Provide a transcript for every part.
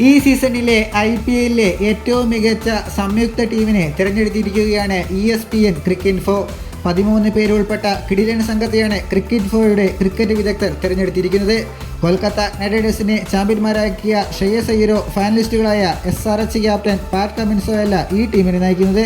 ഈ സീസണിലെ IPLലെ ഏറ്റവും മികച്ച സംയുക്ത ടീമിനെ തിരഞ്ഞെടുത്തിരിക്കുകയാണ് ESPN ക്രിക്കിൻഫോ. 13 പേരുൾപ്പെട്ട കിടിലൻ സംഘത്തെയാണ് ക്രിക്കിൻഫോയുടെ ക്രിക്കറ്റ് വിദഗ്ധർ തിരഞ്ഞെടുത്തിരിക്കുന്നത്. കൊൽക്കത്ത നൈറ്റ് റൈഡേഴ്സിനെ ചാമ്പ്യന്മാരാക്കിയ ശ്രേയസ് അയ്യരോ ഫൈനലിസ്റ്റുകളായ SRH ക്യാപ്റ്റൻ പാറ്റ് കമിൻസോ അല്ല ഈ ടീമിനെ നയിക്കുന്നത്.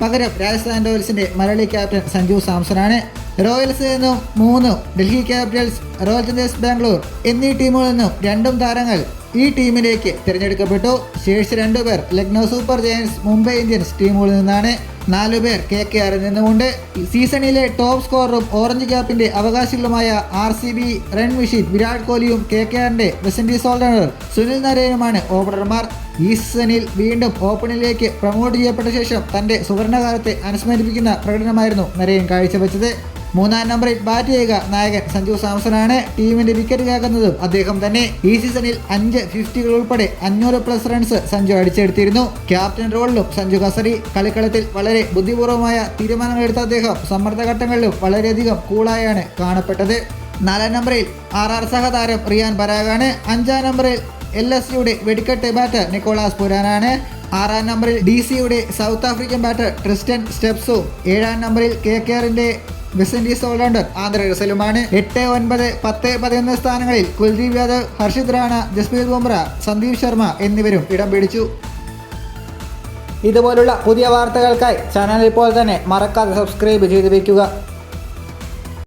പകരം രാജസ്ഥാൻ റോയൽസിന്റെ മലയാളി ക്യാപ്റ്റൻ സഞ്ജു സാംസണാണ്. റോയൽസിൽ നിന്നും 3, Delhi Capitals, royal Challengers Bangalore എന്നീ ടീമുകളിൽ നിന്നും 2 താരങ്ങൾ ഈ ടീമിലേക്ക് തിരഞ്ഞെടുക്കപ്പെട്ടു. ശേഷി 2 പേർ Lucknow super giants, Mumbai Indians ടീമുകളിൽ നിന്നാണ്. 4 പേർ KKRൽ നിന്നുമുണ്ട്. സീസണിലെ ടോപ്പ് സ്കോററും ഓറഞ്ച് ക്യാപ്പിന്റെ അവകാശികളുമായ RCB റൺ മെഷീൻ വിരാട് കോഹ്ലിയും KKRന്റെ വെസ്റ്റ് ഇൻഡീസ് ഓൾറൗണ്ടർ സുനിൽ നരേനുമാണ് ഓപ്പണർമാർ. ഈ സീസണിൽ വീണ്ടും ഓപ്പണിലേക്ക് പ്രൊമോട്ട് ചെയ്യപ്പെട്ട ശേഷം തന്റെ സുവർണകാലത്തെ അനുസ്മരിപ്പിക്കുന്ന പ്രകടനമായിരുന്നു നരേൻ കാഴ്ചവെച്ചത്. 3-ാം നമ്പറിൽ ബാറ്റ് ചെയ്യുക നായകൻ സഞ്ജു സാംസണാണ്. ടീമിന്റെ വിക്കറ്റ് കാക്കുന്നതും അദ്ദേഹം തന്നെ. ഈ സീസണിൽ 5 50കൾ ഉൾപ്പെടെ 500+ റൺസ് സഞ്ജു അടിച്ചെടുത്തിരുന്നു. ക്യാപ്റ്റൻ റോളിലും സഞ്ജു കസറി. കളിക്കളത്തിൽ വളരെ ബുദ്ധിപൂർവമായ തീരുമാനങ്ങളെടുത്ത അദ്ദേഹം സമ്മർദ്ദഘട്ടങ്ങളിലും വളരെയധികം കൂളായാണ് കാണപ്പെട്ടത്. 4-ാം നമ്പറിൽ RR സഹതാരം റിയാൻ പരാഗാണ്. 5-ാം നമ്പറിൽ LSUയുടെ വെടിക്കെട്ട് ബാറ്റർ നിക്കോളാസ് പുരാനാണ്. 6-ാം നമ്പറിൽ DC-യുടെ സൗത്ത് ആഫ്രിക്കൻ ബാറ്റർ ട്രിസ്റ്റൻ സ്റ്റെപ്സും. 7-ാം നമ്പറിൽ KKRന്റെ വെസ്റ്റ് ഇൻഡീസ് ഓൾറൗണ്ടർ ആന്ധ്ര റസലുമാണ്. 8, 9, 10, 11 സ്ഥാനങ്ങളിൽ കുൽദീപ് യാദവ്, ഹർഷിത് റാണ, ജസ്പ്രീത് ബുംറ, സന്ദീപ് ശർമ്മ എന്നിവരും ഇടം പിടിച്ചു. ഇതുപോലുള്ള പുതിയ വാർത്തകൾക്കായി ചാനൽ ഇപ്പോൾ തന്നെ മറക്കാതെ സബ്സ്ക്രൈബ് ചെയ്ത് വയ്ക്കുക.